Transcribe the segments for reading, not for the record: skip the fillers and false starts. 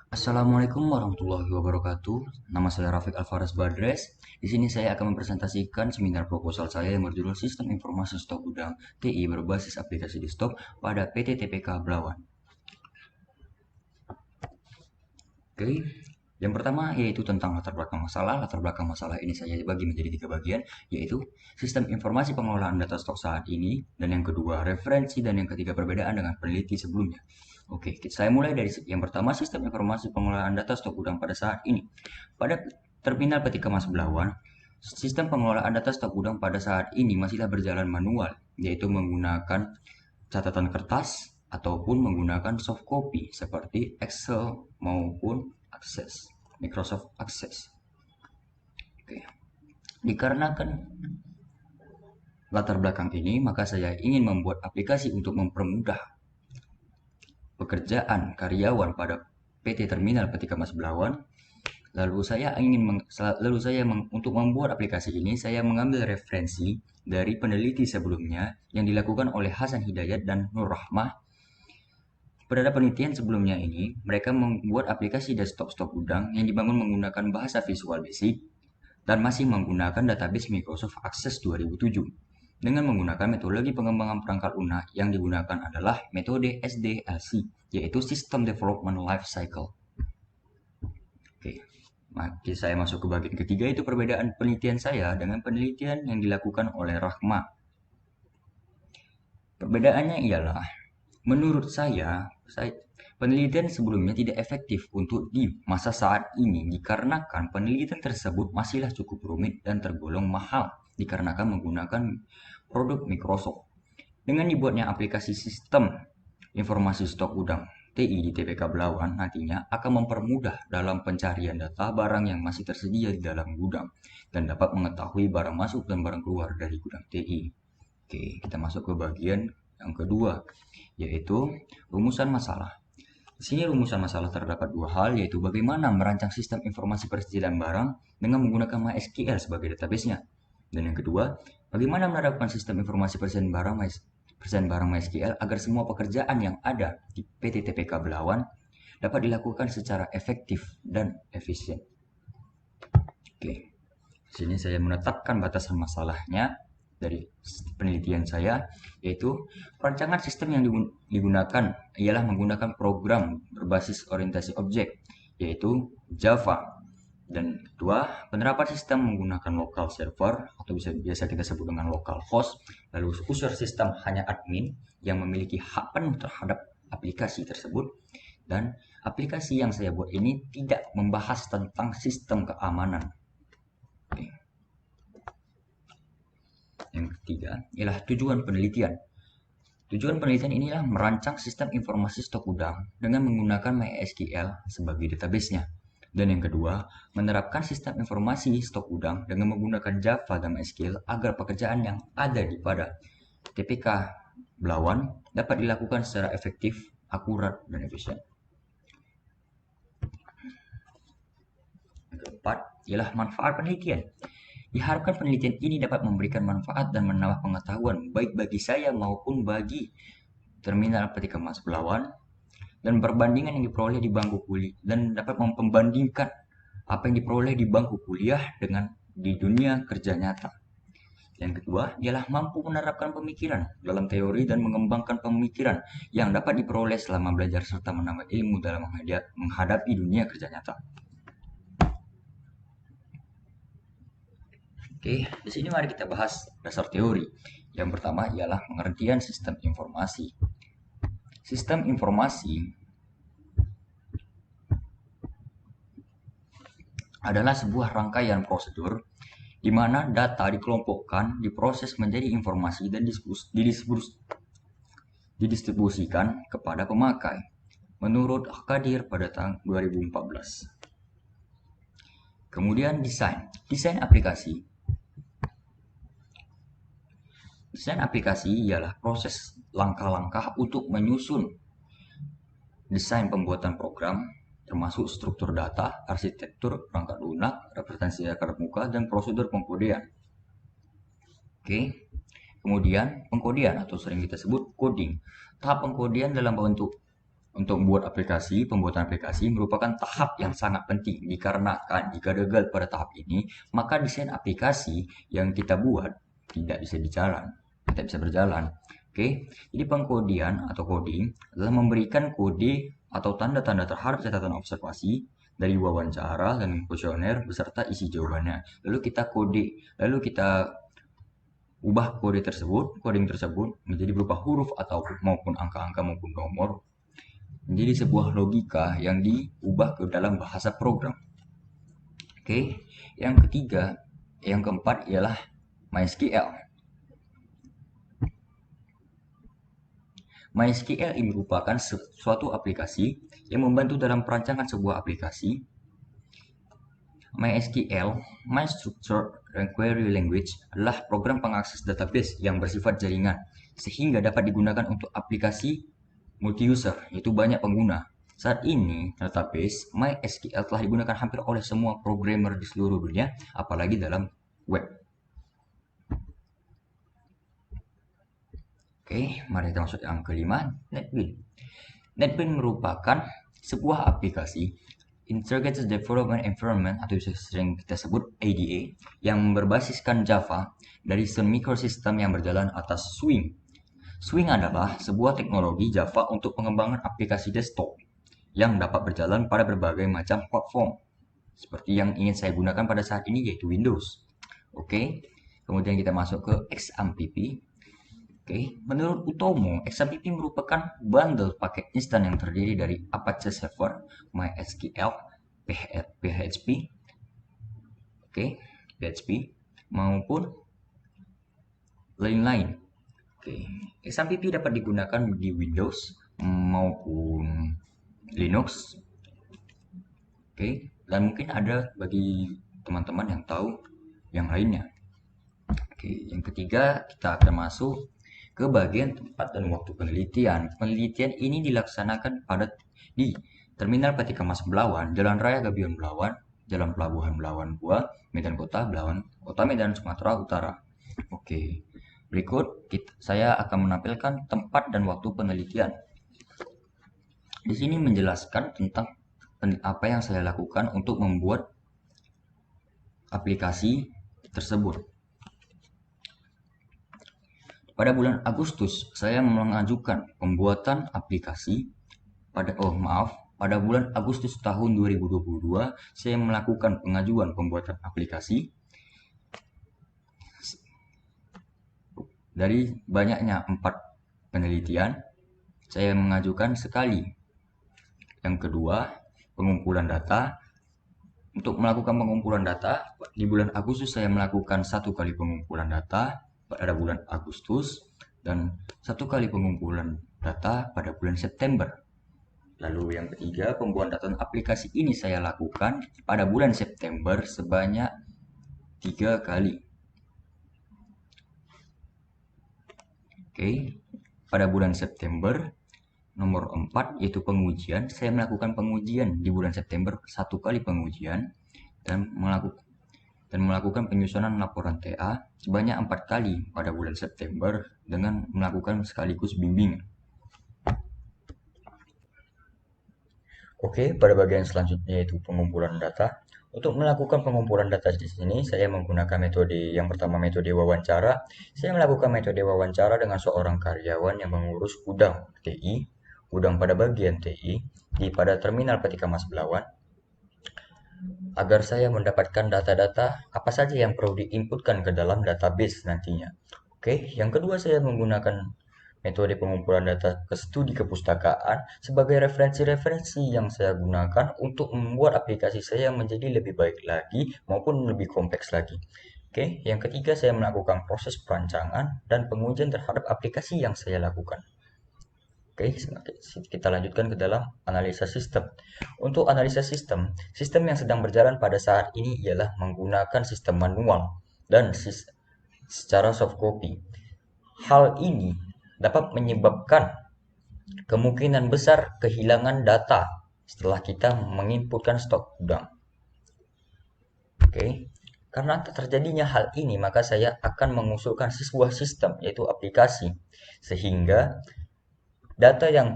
Assalamualaikum warahmatullahi wabarakatuh. Nama saya Rafiq Alfaras Badres. Di sini saya akan mempresentasikan seminar proposal saya yang berjudul Sistem Informasi Stok Gudang TI berbasis aplikasi desktop pada PT TPK Belawan. Oke, yang pertama yaitu tentang latar belakang masalah. Latar belakang masalah ini saya bagi menjadi 3 bagian, yaitu sistem informasi pengelolaan data stok saat ini, dan yang kedua referensi, dan yang ketiga perbedaan dengan peneliti sebelumnya. Oke, saya mulai dari yang pertama, sistem informasi pengelolaan data stok gudang pada saat ini. Pada terminal peti kemas Belawan, sistem pengelolaan data stok gudang pada saat ini masihlah berjalan manual, yaitu menggunakan catatan kertas ataupun menggunakan soft copy seperti Excel maupun Microsoft Access. Oke. Dikarenakan latar belakang ini, maka saya ingin membuat aplikasi untuk mempermudah pekerjaan karyawan pada PT Terminal Peti Kemas Belawan. Untuk membuat aplikasi ini, saya mengambil referensi dari peneliti sebelumnya yang dilakukan oleh Hasan Hidayat dan Nur Rahmah. Pada penelitian sebelumnya ini, mereka membuat aplikasi desktop stok gudang yang dibangun menggunakan bahasa Visual Basic dan masih menggunakan database Microsoft Access 2007. Dengan menggunakan metodologi pengembangan perangkat lunak yang digunakan adalah metode SDLC, yaitu System Development Life Cycle. Oke, mari saya masuk ke bagian ketiga, itu perbedaan penelitian saya dengan penelitian yang dilakukan oleh Rahma. Perbedaannya ialah, menurut saya penelitian sebelumnya tidak efektif untuk di masa saat ini dikarenakan penelitian tersebut masihlah cukup rumit dan tergolong mahal dikarenakan menggunakan produk Microsoft. Dengan dibuatnya aplikasi sistem informasi stok gudang TI di TPK Belawan nantinya akan mempermudah dalam pencarian data barang yang masih tersedia di dalam gudang dan dapat mengetahui barang masuk dan barang keluar dari gudang TI. Oke, kita masuk ke bagian yang kedua, yaitu rumusan masalah. Di sini rumusan masalah terdapat 2 hal, yaitu bagaimana merancang sistem informasi persediaan barang dengan menggunakan MySQL sebagai database-nya. Dan yang kedua, bagaimana menerapkan sistem informasi persediaan barang MySQL agar semua pekerjaan yang ada di PT TPK Belawan dapat dilakukan secara efektif dan efisien. Oke, di sini saya menetapkan batasan masalahnya dari penelitian saya, yaitu perancangan sistem yang digunakan ialah menggunakan program berbasis orientasi objek, yaitu Java. Dan kedua, penerapan sistem menggunakan local server atau biasa kita sebut dengan local host. Lalu user sistem hanya admin yang memiliki hak penuh terhadap aplikasi tersebut. Dan aplikasi yang saya buat ini tidak membahas tentang sistem keamanan. Oke. Yang ketiga ialah tujuan penelitian. Tujuan penelitian inilah merancang sistem informasi stok gudang dengan menggunakan MySQL sebagai database-nya. Dan yang kedua, menerapkan sistem informasi stok gudang dengan menggunakan Java dan MySQL agar pekerjaan yang ada di pada TPK Belawan dapat dilakukan secara efektif, akurat, dan efisien. Yang keempat ialah manfaat penelitian. Diharapkan penelitian ini dapat memberikan manfaat dan menambah pengetahuan baik bagi saya maupun bagi Terminal Peti Kemas Belawan, dan perbandingan yang diperoleh di bangku kuliah dan dapat membandingkan apa yang diperoleh di bangku kuliah dengan di dunia kerja nyata. Yang kedua ialah mampu menerapkan pemikiran dalam teori dan mengembangkan pemikiran yang dapat diperoleh selama belajar serta menambah ilmu dalam menghadapi dunia kerja nyata. Oke, di sini mari kita bahas dasar teori. Yang pertama ialah pengertian sistem informasi. Sistem informasi adalah sebuah rangkaian prosedur di mana data dikelompokkan, diproses menjadi informasi dan didistribusikan kepada pemakai. Menurut Kadir pada tahun 2014. Kemudian desain aplikasi. Desain aplikasi ialah proses langkah-langkah untuk menyusun desain pembuatan program, termasuk struktur data, arsitektur, perangkat lunak, representasi akar muka, dan prosedur pengkodean. Oke. Kemudian pengkodean atau sering kita sebut coding. Tahap pengkodean dalam bentuk Untuk membuat aplikasi, pembuatan aplikasi merupakan tahap yang sangat penting dikarenakan jika gagal pada tahap ini, maka desain aplikasi yang kita buat tidak bisa berjalan. Oke, jadi pengkodian atau coding adalah memberikan kode atau tanda-tanda terhadap catatan observasi dari wawancara dan kuesioner beserta isi jawabannya. Lalu kita ubah coding tersebut menjadi berupa huruf atau maupun angka-angka maupun nomor menjadi sebuah logika yang diubah ke dalam bahasa program. Oke, yang keempat ialah MySQL. MySQL ini merupakan suatu aplikasi yang membantu dalam perancangan sebuah aplikasi. MySQL, My Structured Query Language, adalah program pengakses database yang bersifat jaringan, sehingga dapat digunakan untuk aplikasi multi-user, yaitu banyak pengguna. Saat ini, database MySQL telah digunakan hampir oleh semua programmer di seluruh dunia, apalagi dalam web. Oke, mari kita masuk yang kelima, NetBeans. NetBeans merupakan sebuah aplikasi Integrated Development Environment atau sering kita sebut IDE yang berbasiskan Java dari microsystem yang berjalan atas Swing. Swing adalah sebuah teknologi Java untuk pengembangan aplikasi desktop yang dapat berjalan pada berbagai macam platform seperti yang ingin saya gunakan pada saat ini, yaitu Windows. Oke, kemudian kita masuk ke XAMPP. Oke, menurut Utomo, XAMPP merupakan bundle paket instan yang terdiri dari Apache Server, MySQL, PHP, PHP maupun lain-lain. XAMPP dapat digunakan di Windows maupun Linux. Dan mungkin ada bagi teman-teman yang tahu yang lainnya. Yang ketiga kita akan masuk ke bagian tempat dan waktu penelitian. Penelitian ini dilaksanakan di Terminal Peti Kemas Belawan, Jalan Raya Gabion Belawan, Jalan Pelabuhan Belawan 2, Medan Kota, Belawan, Kota Medan, Sumatera Utara. Berikut saya akan menampilkan tempat dan waktu penelitian. Di sini menjelaskan tentang apa yang saya lakukan untuk membuat aplikasi tersebut. Pada bulan Agustus, saya mengajukan pembuatan aplikasi. Pada bulan Agustus tahun 2022, saya melakukan pengajuan pembuatan aplikasi. Dari banyaknya 4 penelitian, saya mengajukan sekali. Yang kedua, pengumpulan data. Untuk melakukan pengumpulan data, di bulan Agustus saya melakukan 1 kali pengumpulan data pada bulan Agustus dan 1 kali pengumpulan data pada bulan September. Lalu yang ketiga, pembuatan aplikasi ini saya lakukan pada bulan September sebanyak 3 kali. Pada bulan September nomor 4 yaitu pengujian. Saya melakukan pengujian di bulan September 1 kali pengujian dan melakukan penyusunan laporan TA sebanyak 4 kali pada bulan September dengan melakukan sekaligus bimbingan. Pada bagian selanjutnya yaitu pengumpulan data. Untuk melakukan pengumpulan data di sini saya menggunakan metode yang pertama, metode wawancara. Saya melakukan metode wawancara dengan seorang karyawan yang mengurus gudang TI, gudang pada bagian TI pada Terminal Peti Kemas Belawan, agar saya mendapatkan data-data apa saja yang perlu diinputkan ke dalam database nantinya. Yang kedua saya menggunakan metode pengumpulan data ke studi kepustakaan sebagai referensi-referensi yang saya gunakan untuk membuat aplikasi saya menjadi lebih baik lagi maupun lebih kompleks lagi. Yang ketiga saya melakukan proses perancangan dan pengujian terhadap aplikasi yang saya lakukan. Kita lanjutkan ke dalam analisa sistem. Untuk analisa sistem yang sedang berjalan pada saat ini ialah menggunakan sistem manual dan secara soft copy. Hal ini dapat menyebabkan kemungkinan besar kehilangan data setelah kita menginputkan stok gudang. Karena terjadinya hal ini, maka saya akan mengusulkan sebuah sistem, yaitu aplikasi, sehingga data yang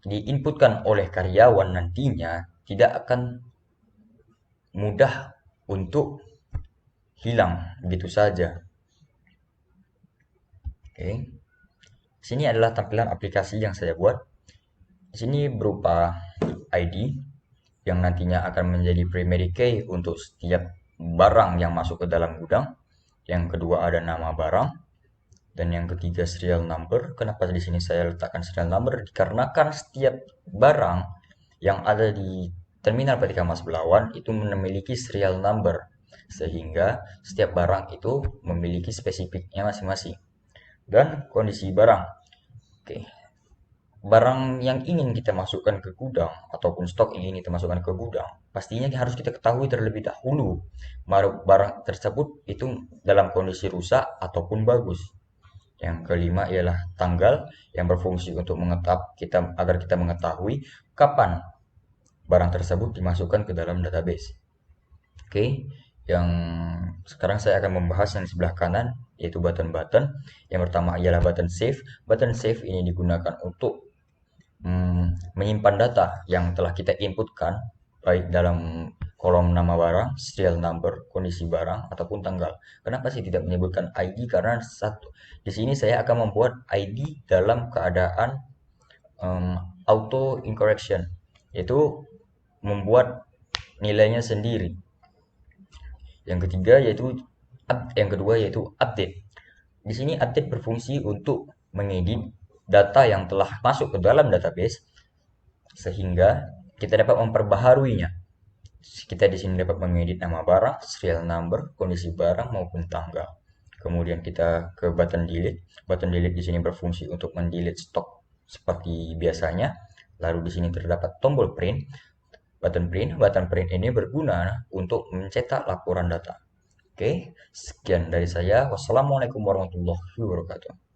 diinputkan oleh karyawan nantinya tidak akan mudah untuk hilang begitu saja. Oke. Sini adalah tampilan aplikasi yang saya buat. Di sini berupa ID yang nantinya akan menjadi primary key untuk setiap barang yang masuk ke dalam gudang. Yang kedua ada nama barang dan yang ketiga serial number. Kenapa di sini saya letakkan serial number? Dikarenakan setiap barang yang ada di terminal PT Mas Belawan itu memiliki serial number sehingga setiap barang itu memiliki spesifiknya masing-masing dan kondisi barang. Oke, barang yang ingin kita masukkan ke gudang ataupun stok yang ingin kita masukkan ke gudang, pastinya harus kita ketahui terlebih dahulu barang tersebut itu dalam kondisi rusak ataupun bagus. Yang kelima ialah tanggal yang berfungsi untuk agar kita mengetahui kapan barang tersebut dimasukkan ke dalam database. Oke, yang sekarang saya akan membahas yang di sebelah kanan yaitu button-button. Yang pertama ialah button save. Button save ini digunakan untuk menyimpan data yang telah kita inputkan baik dalam kolom nama barang, serial number, kondisi barang ataupun tanggal. Kenapa sih tidak menyebutkan ID? Karena di sini saya akan membuat ID dalam keadaan auto incorrection, yaitu membuat nilainya sendiri. Yang kedua yaitu update. Di sini update berfungsi untuk mengedit data yang telah masuk ke dalam database sehingga kita dapat memperbaharuinya. Kita di sini dapat mengedit nama barang, serial number, kondisi barang maupun tanggal. Kemudian kita ke button delete. Button delete di sini berfungsi untuk mendelete stok seperti biasanya. Lalu di sini terdapat tombol print. Button print ini berguna untuk mencetak laporan data. Oke, sekian dari saya. Wassalamualaikum warahmatullahi wabarakatuh.